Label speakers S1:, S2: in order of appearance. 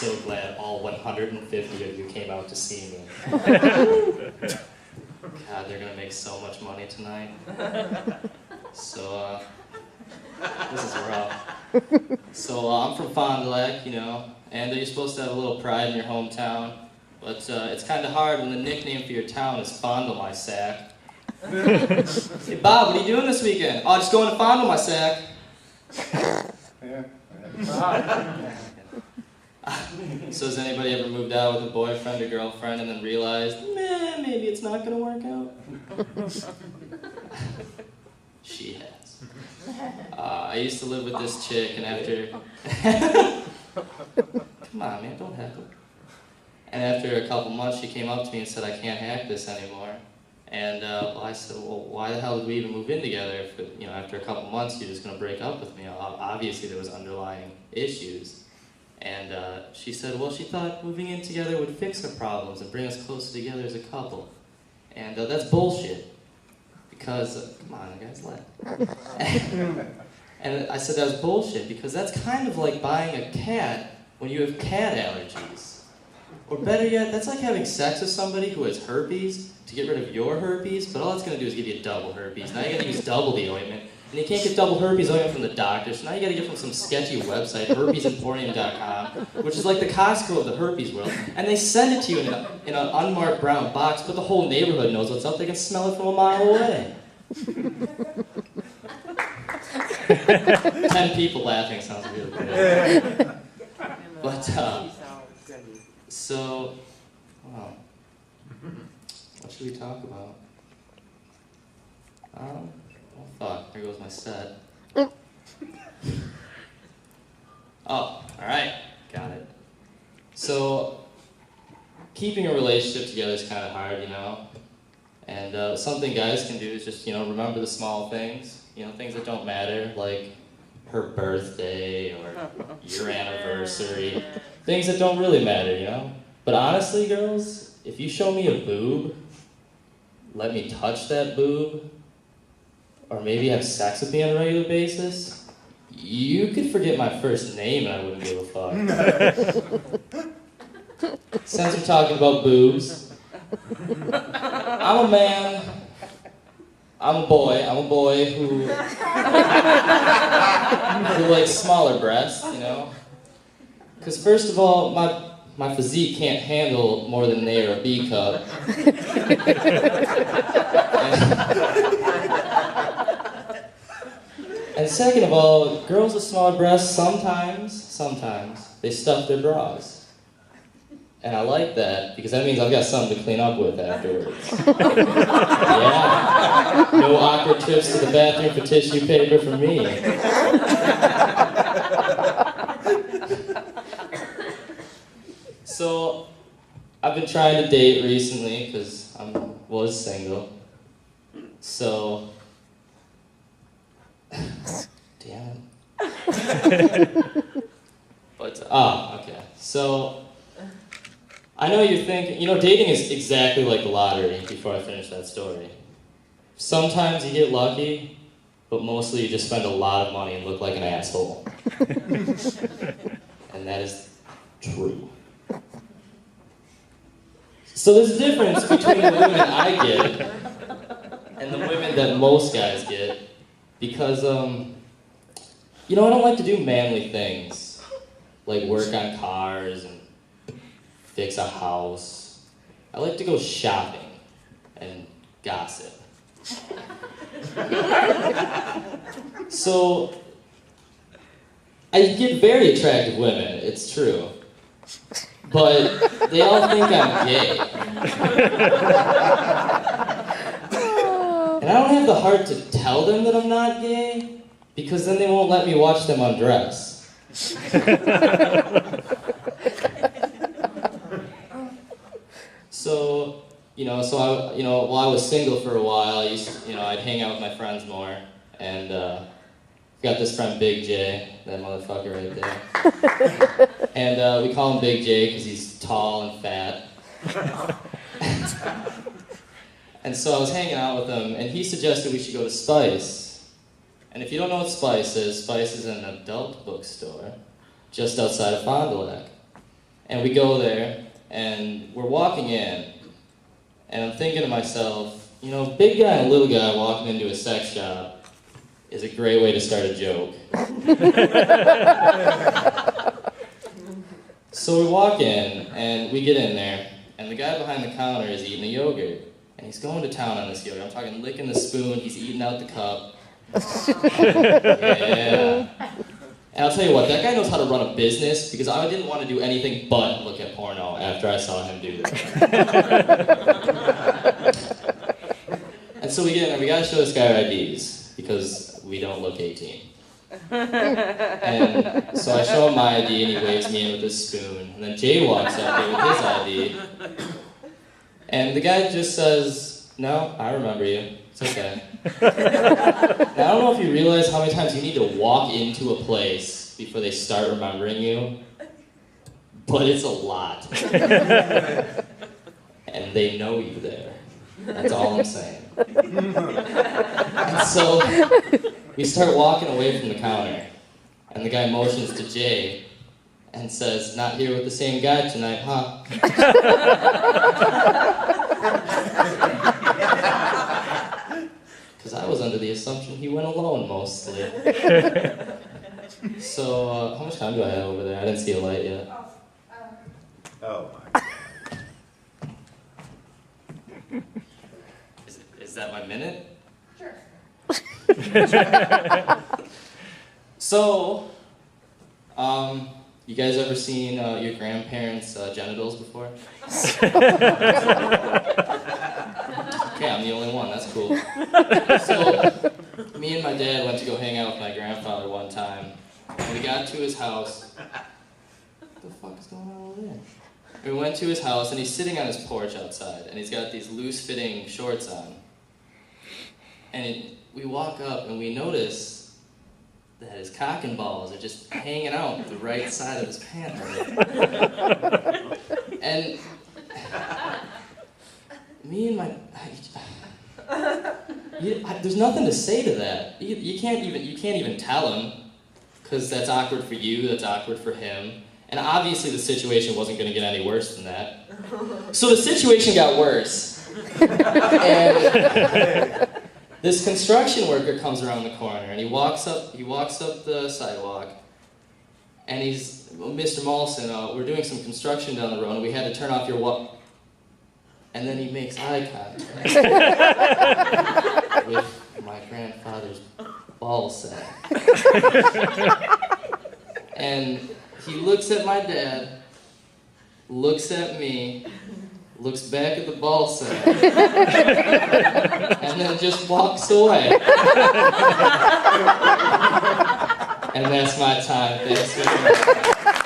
S1: so glad all 150 of you came out to see me. God, they're gonna make so much money tonight. So, this is rough. So, I'm from Fond du Lac, you know, and you're supposed to have a little pride in your hometown, but it's kind of hard when the nickname for your town is Fondle My Sack. Hey, Bob, what are you doing this weekend? Oh, just going to Fondle My Sack.
S2: Yeah.
S1: So has anybody ever moved out with a boyfriend or girlfriend and then realized, man, maybe it's not going to work out? She has. I used to live with this chick, and after... Come on, man, don't heckle. And after a couple months, she came up to me and said, I can't hack this anymore. And I said, well, why the hell did we even move in together if, you know, after a couple months you're just going to break up with me? Obviously there was underlying issues. And she said, well, she thought moving in together would fix our problems and bring us closer together as a couple. And that's bullshit. Because, come on, guys, let. And I said that was bullshit because that's kind of like buying a cat when you have cat allergies. Or better yet, that's like having sex with somebody who has herpes to get rid of your herpes, but all it's going to do is give you double herpes. Now you got to use double the ointment, and you can't get double herpes ointment from the doctor, so now you got to get from some sketchy website, herpesemporium.com, which is like the Costco of the herpes world, and they send it to you in an unmarked brown box, but the whole neighborhood knows what's up. They can smell it from a mile away. 10 people laughing sounds really good. But, so, wow. What should we talk about? Well, fuck, there goes my set. Oh, alright, got it. So, keeping a relationship together is kind of hard, you know? And something guys can do is just, you know, remember the small things. You know, things that don't matter, like her birthday or your anniversary. Things that don't really matter, you know? But honestly, girls, if you show me a boob, let me touch that boob, or maybe have sex with me on a regular basis, you could forget my first name and I wouldn't give a fuck. Since we're talking about boobs, I'm a man, I'm a boy who likes smaller breasts, you know? Because first of all, my physique can't handle more than an A or a B cup. And second of all, girls with smaller breasts, sometimes, they stuff their bras. And I like that, because that means I've got something to clean up with afterwards. Yeah. No awkward trips to the bathroom for tissue paper for me. So, I've been trying to date recently, because I was single. So, damn it. But, okay. So, I know you're thinking, you know, dating is exactly like the lottery, before I finish that story. Sometimes you get lucky, but mostly you just spend a lot of money and look like an asshole. And that is true. So there's a difference between the women I get and the women that most guys get, because, you know, I don't like to do manly things, like work on cars and fix a house. I like to go shopping and gossip. So, I get very attractive women, it's true. But they all think I'm gay. And I don't have the heart to tell them that I'm not gay, because then they won't let me watch them undress. So, while I was single for a while, I'd hang out with my friends more, and got this friend Big J, that motherfucker right there. And we call him Big J because he's tall and fat. And so I was hanging out with him, and he suggested we should go to Spice. And if you don't know what Spice is an adult bookstore just outside of Fond du Lac. And we go there, and we're walking in, and I'm thinking to myself, you know, big guy and little guy walking into a sex shop is a great way to start a joke. So we walk in, and we get in there, and the guy behind the counter is eating a yogurt. And he's going to town on this yogurt. I'm talking licking the spoon, he's eating out the cup. Yeah. And I'll tell you what, that guy knows how to run a business, because I didn't want to do anything but look at porno after I saw him do that. And so we get in there, we gotta show this guy our IDs, because we don't look 18. And so I show him my ID, and he waves me in with his spoon. And then Jay walks up there with his ID. And the guy just says, "No, I remember you. It's okay." Now, I don't know if you realize how many times you need to walk into a place before they start remembering you, but it's a lot. And they know you there. That's all I'm saying. And so we start walking away from the counter, and the guy motions to Jay and says, "Not here with the same guy tonight, huh?" Because I was under the assumption he went alone mostly. So, how much time do I have over there? I didn't see a light yet.
S2: Oh my.
S1: Is that my minute?
S3: Sure.
S1: So, you guys ever seen your grandparents' genitals before? Okay, I'm the only one, that's cool. So, me and my dad went to go hang out with my grandfather one time. And we got to his house. What the fuck is going on over there? We went to his house, and he's sitting on his porch outside, and he's got these loose-fitting shorts on. And we walk up, and we notice that his cock and balls are just hanging out the right side of his pant. And me and my... there's nothing to say to that. You can't even tell him, because that's awkward for you, that's awkward for him. And obviously the situation wasn't going to get any worse than that. So the situation got worse. And this construction worker comes around the corner, and he walks up the sidewalk, and he's, "Mr. Malson, we're doing some construction down the road, and we had to turn off your And then he makes eye contact with my grandfather's ball sack. And he looks at my dad, looks at me, looks back at the ball sack, and then just walks away. And that's my time. Thanks very much.